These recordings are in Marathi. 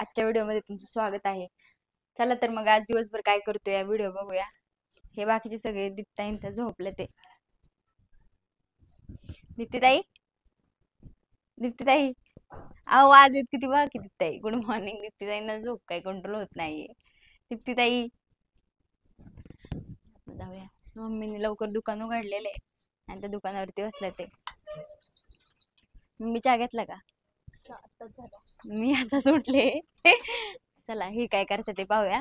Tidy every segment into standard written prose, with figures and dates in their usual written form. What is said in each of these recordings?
आजच्या व्हिडिओमध्ये तुमचं स्वागत आहे. चला तर मग आज दिवसभर काय करतोय या व्हिडिओ बघूया. हे बाकीचे सगळे दीप्ताई तर झोपले ते. दीप्तीताई, दीप्तीताई, अहो आज येत किती बघा की दीप्ताई. गुड मॉर्निंग दीप्तीताईंना झोप काही कंट्रोल होत नाहीये. दीप्तीताई, जाऊया. मम्मीने लवकर दुकान उघडलेले आणि त्या दुकानावरती बसल्या ते. मम्मी चहा घेतला का? मी आता सुटले. चला ही काय करते ते पाहूया.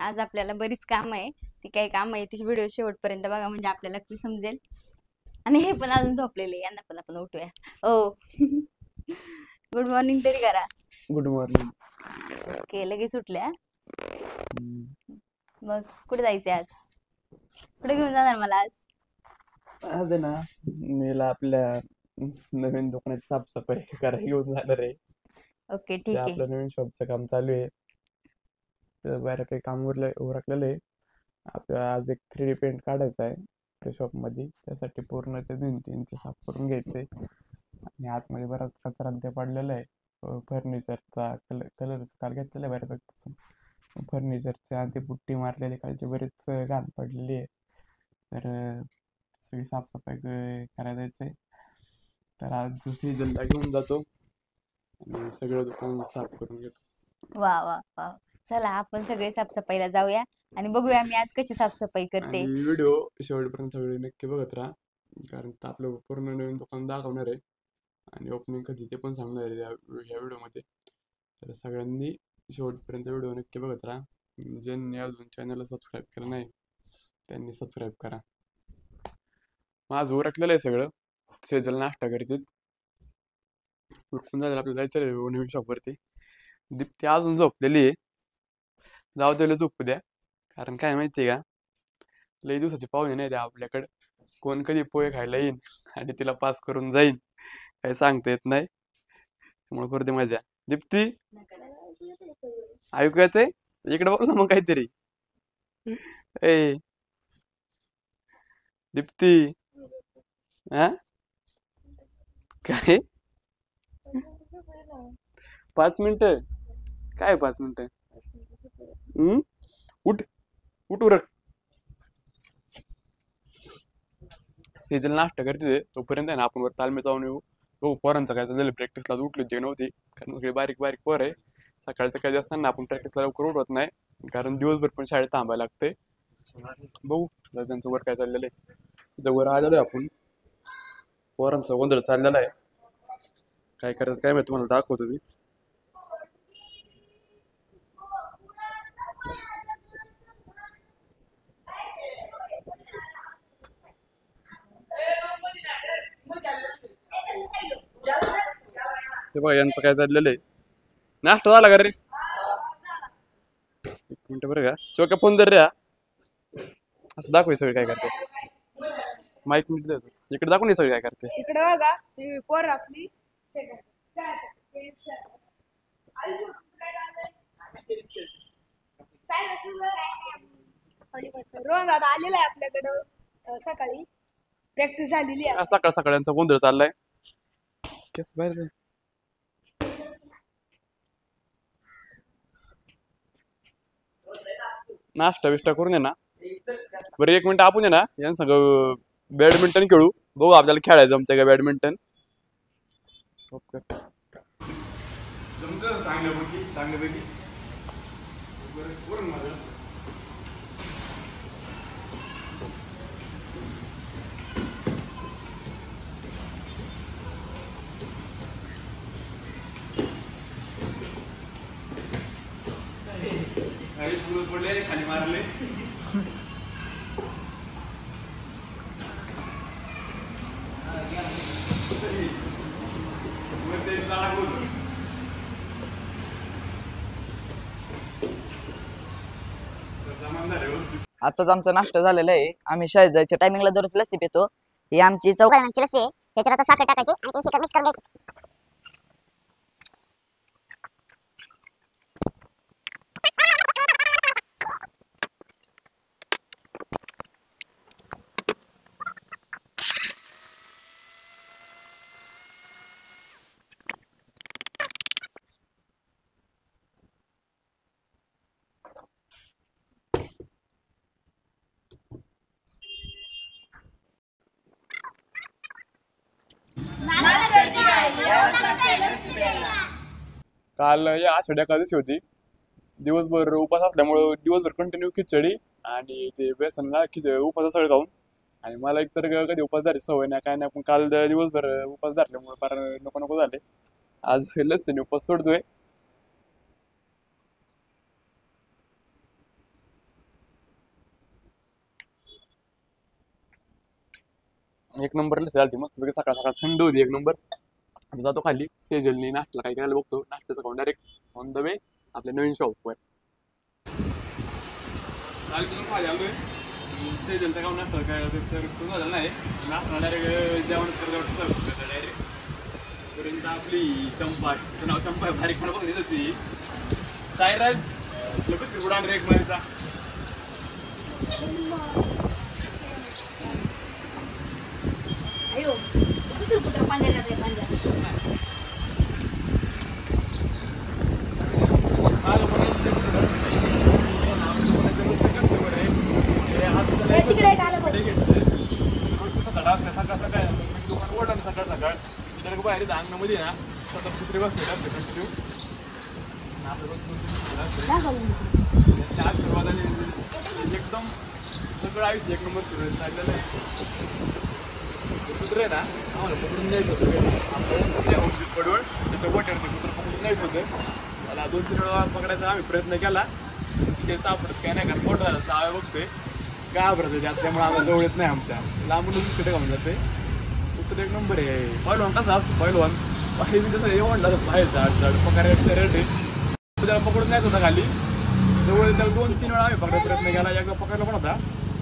आज आपल्याला बरीच काम आहे. ती काही काम आहे ती व्हिडिओ शेवटपर्यंत बघा म्हणजे आपल्याला ती समजेल. आणि हे पण अजून झोपलेले यांना पण आपण उठूया. ओ गुड मॉर्निंग तरी करा. Good morning. ओके लगेच उठल्या. मग कुठे जायचंय आज? कुठे घेऊन जाणार मला आज? आज आहे ना मीला आपल्या नवीन दुकानाची साफसफाई करायला घेऊन जाणार आहे. ओके ते ठीक आहे. आपलं नवीन शॉपचं काम चालू आहे. तर बऱ्यापैकी काम उरकलेलं आहे. आपल्याला आज एक 3D पेंट काढायचा आहे त्या शॉपमध्ये. त्यासाठी पूर्ण ते भिंती साफ करून घ्यायचे आणि आतमध्ये बराच कचरा ते पडलेला आहे. फर्निचरचा कलर काल घेतलेला आहे बऱ्यापैकी. फर्निचरचे आणि ते पुट्टी मारलेली कालची बरेच घाण पडलेली आहे. तर सगळी साफसफाई करायला जायचंय. तर आज सीजनला घेऊन जातो आणि सगळं दुकान साफ करून घेतो. वा वा वा. चला आपण सगळे साफसफाईला जाऊया आणि बघूया मी आज कशी साफसफाई करते. आणि व्हिडिओ शेवटपर्यंत सगळे नक्की बघत राहा, कारण आपलं पूर्ण नवीन दुकान दाखवणार आहे आणि ओपनिंग कधी ते पण सांगणार आहे या व्हिडिओमध्ये. तर सगळ्यांनी शेवटपर्यंत व्हिडिओ नक्की बघत राहा. ज्यांनी अजून चॅनलला सबस्क्राईब केलं नाही त्यांनी सबस्क्राईब करा. माझं उरकलेलं आहे सगळं. सेजल नाश्ता करते. उरकून जायला आपल्याला जायचं आहे नवीन शॉपवरती. दीप्ती अजून झोपलेली आहे. जाऊ त्याला झोपू द्या, कारण काय माहिती आहे का, लई दिवसाचे पाहुणे नाही त्या आपल्याकडे. कोण कधी पोहे खायला येईन आणि तिला पास करून जाईन काही सांगता येत नाही. त्यामुळे करते मजा. दीप्ती ऐकू येते? इकडे बोल ना मग काहीतरी. ए दीप्ती, हा काय 5 मिनिटं? काय 5 मिनिटं? उठ उठ उरक. सीजन नाश्ता करते तोपर्यंत आहे ना आपण वर तालमी जाऊन येऊ. हो पोरांचं काय झालं, प्रॅक्टिसला उठली ते नव्हती, कारण सगळे बारीक बारीक पोर आहे. सकाळचं काही असताना आपण प्रॅक्टिसला लवकर उठवत नाही, कारण दिवसभर पण शाळेत थांबायला लागते. बघू त्यांचं वर काय चाललेलं आहे. तिथं वर आलेलो आहे आपण. पोरांचा गोंधळ चाललेला आहे. काय करतात काय माहिती, तुम्हाला दाखवतो मी. हे बघा यांचं काय चाललेलं आहे. नाश्ता झाला का रे? एक मिनिट बरं का, चोक्या फोन दर रे. असं दाखवाय सगळे काय करते. माईक मिनिट देतो इकडे, दाखवून सगळे काय करते. इकडे बघा पोर आपली रोहन दादा आलेला आहे आपल्याकडं. सकाळी प्रॅक्टिस झालेली आहे. सकाळ सकाळ्यांचा गोंधळ चाललाय. केस बाहेर जाय. नाश्ता बिष्टा करून ये ना. बरं 1 मिनिट आपण आहे ना यांना सगळं बॅडमिंटन खेळू. बघू आपल्याला खेळायचं जमतंय का बॅडमिंटन. ओके जमतं चांगल्यापैकी. खाली मारले. आताच आमचा नाश्ता झालेला आहे. आम्ही शाळेत जायच्या टायमिंगला दररोज लस्सी पितो. ही आमची चौघांची लस्सी आहे. त्याच्यात आता साखर टाकायची आणि ती मिक्स करून घ्यायची. काल या आषाढी एकादशी होती. दिवसभर उपास असल्यामुळं दिवसभर कंटिन्यू खिचडी आणि ते बेसन उपास सगळं खाऊन. आणि मला एकतर कधी उपास धरायची सवय नाही काय नाही, पण काल दिवसभर उपास धरल्यामुळे फार नको नको झाले. आज लसतीने उपास सोडतोय. एक नंबर लस झाली मस्तपैकी, सकाळ सकाळ थंड होती एक नंबर. आता जातो खाली सेजलनी नाश्ता काय करायला बघतो. नाश्त्याचं खाऊन डायरेक्ट ऑन द वे आपल्या नवीन शॉपवर. खाली आलोय सेजलचा खाऊन नाश्ता काय झाला नाही. नाश्ता डायरेक्ट जेवण डायरेक्ट पर्यंत आपली चंपा, तिचं नाव चंपा आहे, बारीक पण बघली होती. सायराज बिस्किट बुडा एक मारीचा. अयो दुसरं कुत्र पंजा करते पंजा. तिकडे काय सकाळ बाहेर अंगणामध्ये ना स्वतः कुत्रे बसले कंटिन्यू. आशीर्वादाने एकदम सगळं आयुष्य एक नंबर सुरू चाललेलं आहे. कुत्रे ना आम्हाला पकडून न्यायचं होतं पडवळ, त्याचं गोट्यावर ते कुत्रं पकडून न्यायचं होतं. मला 2-3 वेळा पकडायचा आम्ही प्रयत्न केला. तिथे सापडत काय नाही, कारण मोठं झालं चाव्या बघतोय घाबरत त्यामुळे आम्हाला जवळ येत नाही. आमच्या लांबूनच कुठे घालून जाते. कुठं एक नंबर आहे. पहिलवान कसा असतो पहिलवान बाहेर मी तसं येऊन जातो बाहेर झाड पकडायचं रेट त्याला पकडून न्यायचं होता खाली. जवळ त्याला 2-3 वेळा आम्ही पकडायचा प्रयत्न केला. एकदा पकडला पण होता.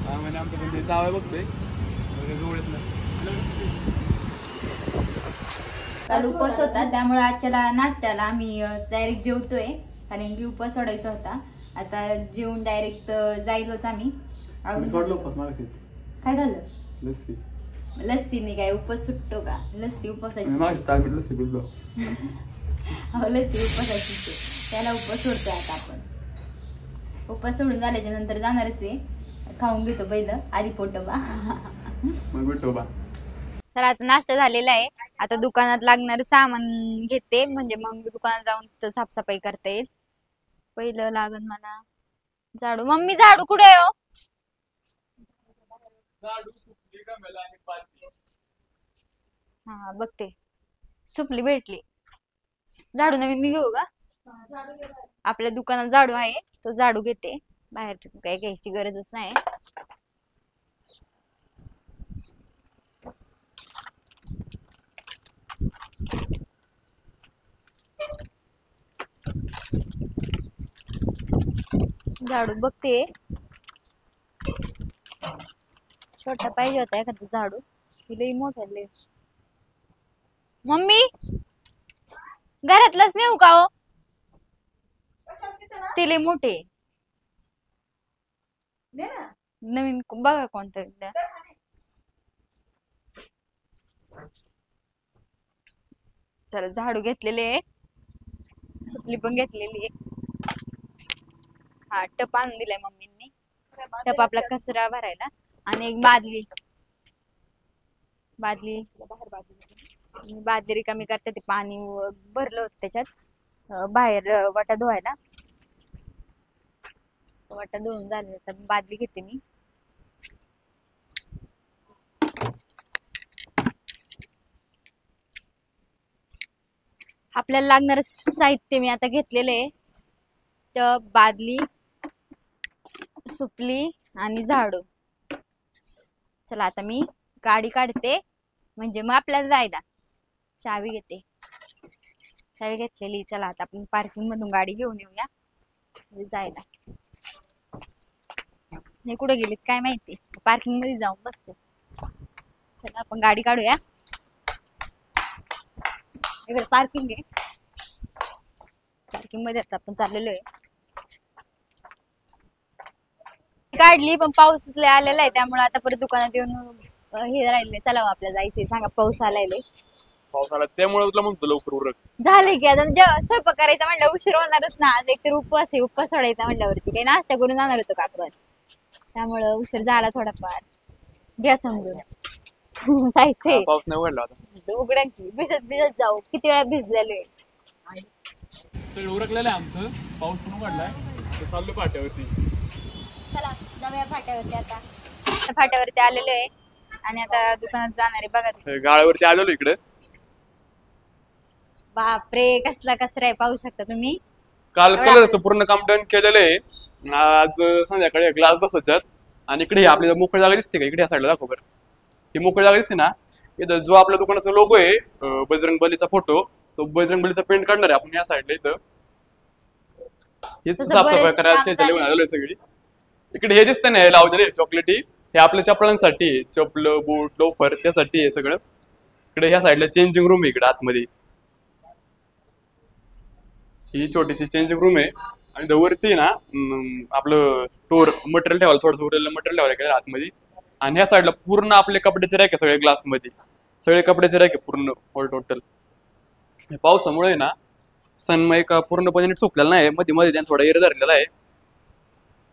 म्हणजे आमचं पण ते चाव्या बघतोय जवळ येत नाही. काल उपवास होता त्यामुळे आजच्या नाश्त्याला आम्ही डायरेक्ट जेवतोय, कारण की उपवास सोडायचा होता. आता जेवून डायरेक्ट जाईलच आम्ही. काय झालं? लस्सी. लस्सीने काय उपवास सुटतो का? लस्सी उपवासाची लस्सी पिलो. लस्सी उपवासाची त्याला उपवास सोडतोय. आता आपण उपवास सोडून झाल्याच्या नंतर जाणारच आहे. खाऊन घेतो पहिलं आधी पोटोबा. सर आता नाश्ता झालेला आहे. आता दुकानात लागणारं सामान घेते, म्हणजे मग दुकानात जाऊन साफसफाई करता येईल. पहिलं लागन मला झाडू. मम्मी झाडू कुठे आहे हो? हा बघते, सुपली भेटली. झाडू नवीन घेऊ का? आपल्या दुकानात झाडू आहे, तो झाडू घेते. बाहेर काही घ्यायची गरजच नाही. झाडू बघते, छोटा पाहिजे होता एखादं झाडू. लई मोठं लई. मम्मी घरातलंच नेऊ का हो? ते लई मोठे नवीन बघा कोणतं एकदा. चला झाडू घेतलेले आहे, सुपली पण घेतलेली आहे. हा टप आणून दिलाय मम्मींनी. टप आपला कचरा भरायला, आणि एक बादली. बादली रिकामी करते, ते पाणी भरलं होतं त्याच्यात बाहेर वाटा धुवायला. वाटा धुवून झाले तर बादली घेते मी. आपल्याला लागणार साहित्य मी आता घेतलेले आहे. तर बादली, सुपली आणि झाडू. चला आता मी गाडी काढते, म्हणजे मग आपल्याला जायला. चावी घेते, चावी घेतलेली. चला आता आपण पार्किंग मधून गाडी घेऊन येऊया जायला. हे कुठे गेलीत काय माहिती, पार्किंग मध्ये जाऊन बसते. चला आपण गाडी काढूया. इकडे पार्किंग आहे, पार्किंग मध्ये आता आपण चाललेलो आहे. काढली पण पाऊस आलेला आहे, त्यामुळे आता परत दुकानात येऊन हे राहिले. चला आपल्याला जायचंय. सांगा पाऊस आलाय. पाऊस आला त्यामुळे तुला म्हणतो लवकर उरक. झाले की आता स्वयंपाक करायचा म्हणलं उशीर होणारच ना. आज एकतर उपवास आहे, उपवास सोडायचा म्हणल्यावरती काही नाश्ता करून जाणार होतो का आपण, त्यामुळं उशीर झाला थोडाफार. घ्या समजून. जायचंय. पाऊस नाही उघडला आता. उघड्यांची भिजत जाऊ. किती वेळा भिजलेलो आहे. सगळं उरकलेलं आहे आमचं. पाऊस पण उघडलाय. तर चाललो पाट्यावरती. चला नव्या फाट्यावरती आता फाट्यावरती आलेलो आहे आणि आता दुकानात जाणार आहे बघा. गाळ्यावरती आलेलो इकडे. बापरे कसला कचरा आहे पाहू शकता तुम्ही. काल एवढा कलरचं पूर्ण काम डन केलेलं आहे. आज संध्याकाळी ग्लास बसवतात आणि इकडे आपली मोकळी जागा दिसते का इकडे या साईडला दाखव बरं. ही मोकळी जागा दिसते ना इथं जो आपल्या दुकानाचा लोगो आहे बजरंग बलीचा फोटो तो बजरंग बलीचा पेंट काढणार आहे आपण या साईडला इथं. हेच तसं साफसफाई बरेच करायला काम चालू आहे. आलेलो आहे सगळी. इकडे हे दिसतं ना हे लावलेले चॉकलेटी हे आपल्या चपलांसाठी आहे. चपल बूट लोफर त्यासाठी आहे सगळं. इकडे ह्या साईडला चेंजिंग रूम आहे इकडे आतमध्ये. ही छोटीशी चेंजिंग रूम आहे आणि वरती ना आपलं स्टोर मटेरियल ठेवायला थोडंसं उरलेलं मटेरियल ठेवायला केलं आतमध्ये. आणि ह्या साईडला पूर्ण आपले कपड्याचे रॅक आहे सगळे ग्लासमध्ये. सगळे कपड्याचे रॅक आहे पूर्ण ऑल टोटल. पावसामुळे ना सनमाईक पूर्णपणे नीट सुकलेला नाही. मध्ये मध्ये त्याने थोडा एअर धरलेला आहे.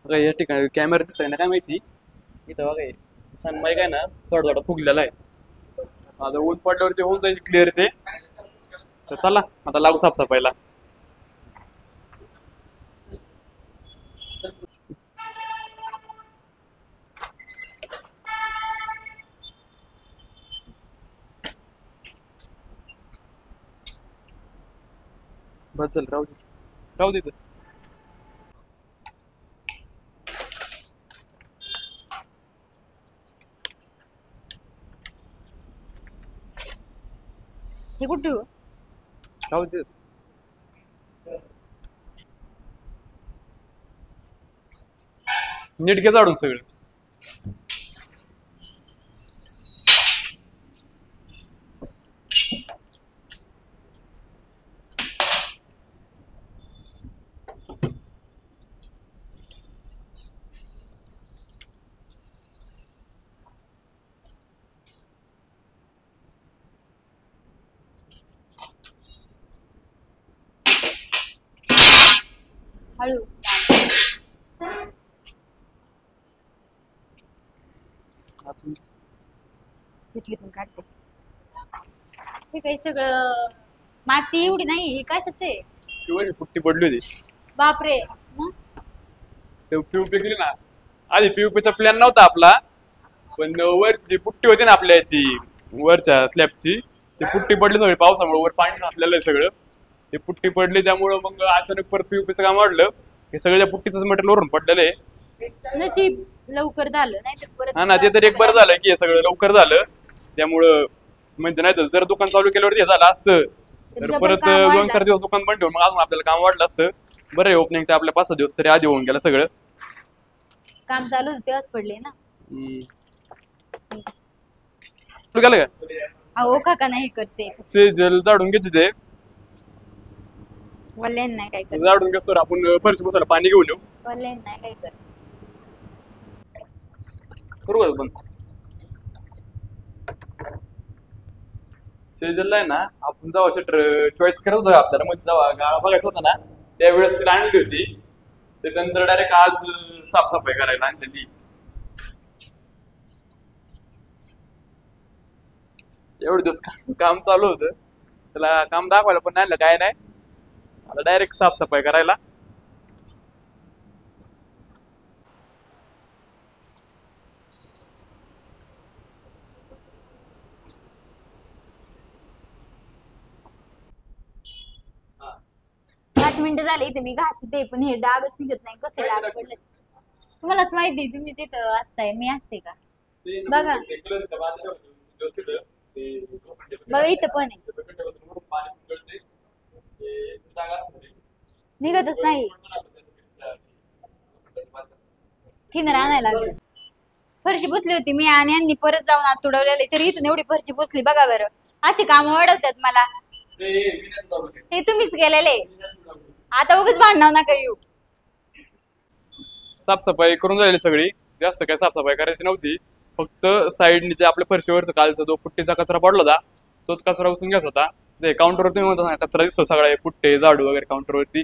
बघा या ठिकाणी कॅमेरा दिसतोय ना काय माहिती इथं बघा सनमाईक आहे ना थोडा थोडा फुगलेला आहे. आता ऊन पडल्यावरती होऊन जाईल क्लिअर ते. तर चला आता लागू साफसफाईला. बस चल राहू दे तर. हे कुठे राहू देस. नीट घे जाडून सगळं. हळू तिथली पण काढते. हे काही सगळं माती एवढी नाही हे कशाच आहे. शिवाय पुट्टी पडली होती. बापरे मग पीयूपी केली ना आधी पीयूपीचा प्लॅन नव्हता आपला पण वरची जी पुट्टी होती ना आपल्या याची वरच्या स्लॅबची ती पुट्टी पडली सगळी पावसामुळे वर पाणी साचलेलं आहे सगळं. ती पुट्टी पडली त्यामुळं मग अचानक परत पीयूपीचं काम वाढलं. हे सगळं त्या पुट्टीच मटेरियल वरून पडलेलं आहे. नशीब लवकर झालं नाही तर परत हा ना ते तर एक बरं झालं की हे सगळं लवकर झालं त्यामुळं म्हणजे नाही तर जर दुकान चालू केल्यावरती हे झालं असतं तर डबल परत काम वाढलं 2-4 दिवस दुकान बंद ठेवून मग अजून आपल्याला काम वाढलं असतं. बरं आहे ओपनिंगचे आपल्या 5-6 दिवस तरी आधी होऊन गेलं सगळं. काम चालू होतं तेव्हाच पडले ना. चालू केलं का अहो काका नाही करते सेजल जाडून घेते ते वल्ल्यान नाही काय करत. जाडून घेतो तर आपण फरशी पुसायला पाणी घेऊन येऊ. वल्ल्यान नाही काय करत. करू का पण सेजलला आहे ना आपण जेव्हा शटर चॉईस करत होतो आपल्याला म्हणजे जेव्हा गाळा बघायचा होता ना त्यावेळेस तिला आणली होती. त्याच्यानंतर डायरेक्ट आज साफसफाई करायला आणलेली. एवढे दिवस काम चालू होतं त्याला काम दाखवायला पण नाही काय नाही आता डायरेक्ट साफसफाई करायला. पाच मिनिटं झाले इथे मी घासते पण हे डागच निघत नाही. कसे डाग पडले तुम्हालाच माहिती. तुम्ही जिथं असताय मी असते का बघा. बघा इथं पण आहे निघतच नाही. थिनर आणायला लागली. फरशी पुसली होती मी आणि यांनी परत जाऊन आत तुडवलेली तरी इथून एवढी फरशी पुसली. बघा बरं अशी कामं वाढवतात मला. हे तुम्हीच केलेले. आता उगाच भांडण नका येऊ. साफसफाई करून झाली सगळी. जास्त काय साफसफाई करायची नव्हती. फक्त साईडने आपल्या फरशीवरचा कालचा जो पुट्टीचा कचरा पडला होता तोच कचरा उचलून घ्यायचा होता. ते काउंटरवरती म्हणतात ना कचरा दिसतो सगळा पुट्टे झाडू वगैरे काउंटरवरती.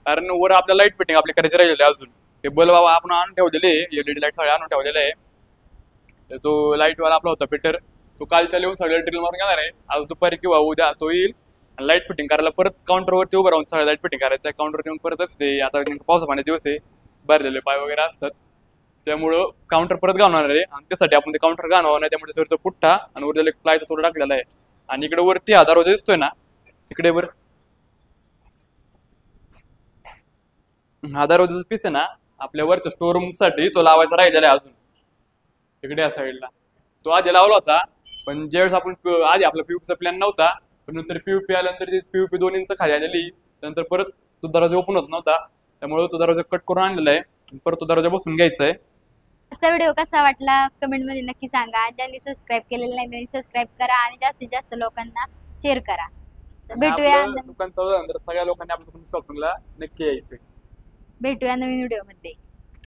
कारण वर आपल्या लाईट फिटिंग आपली करायची राहिलेली अजून. ते बल्ब बाबा आपण आणून ठेवलेले एलईडी लाईट सगळे आणून ठेवलेले आहे. तो लाईट वाला आपला होता फिटर तो कालच्या लिहून सगळं ड्रिल मारून घेणार आहे. आज दुपारी किंवा उद्या तो येईल आणि लाईट फिटिंग करायला परत काउंटरवरती उभं राहून सगळं लाईट फिटिंग करायचं काउंटर येऊन परतच ते आता पावसा पाण्याचे दिवस आहे भरलेले पाय वगैरे असतात त्यामुळं काउंटर परत घालणार आहे आणि त्यासाठी आपण ते काउंटर घालणार नाही त्यामुळे तो पुठ्ठा आणि उरलेला प्लायचा थोडं टाकलेला आहे आणि इकडे वरती हा दरवाजा दिसतोय ना तिकडे वर हा दरवाजाचा पीस आहे ना आपल्या वरच्या स्टोर रूम साठी तो लावायचा राहिलेला आहे अजून इकडे या साईडला तो आधी लावला होता पण ज्यावेळेस आपण आधी आपला पीयूपीचा प्लॅन नव्हता पण नंतर पीयूपी आल्यानंतर ती पीयूपी 2 इंच खाली आलेली त्यानंतर परत तो दरवाजा ओपन होत नव्हता त्यामुळे तो दरवाजा कट करून आणलेला आहे परत तो दरवाजा बसून घ्यायचा आहे आजचा व्हिडिओ कसा वाटला कमेंट मध्ये नक्की सांगा ज्यांनी सबस्क्राईब केलेलं नाही त्यांनी सबस्क्राईब करा आणि जास्तीत जास्त लोकांना शेअर करा भेटूया दुकान चालू झाल्यानंतर सगळ्या लोकांनी आपल्या शॉपिंगला नक्की यायचं भेटूया नवीन व्हिडिओ मध्ये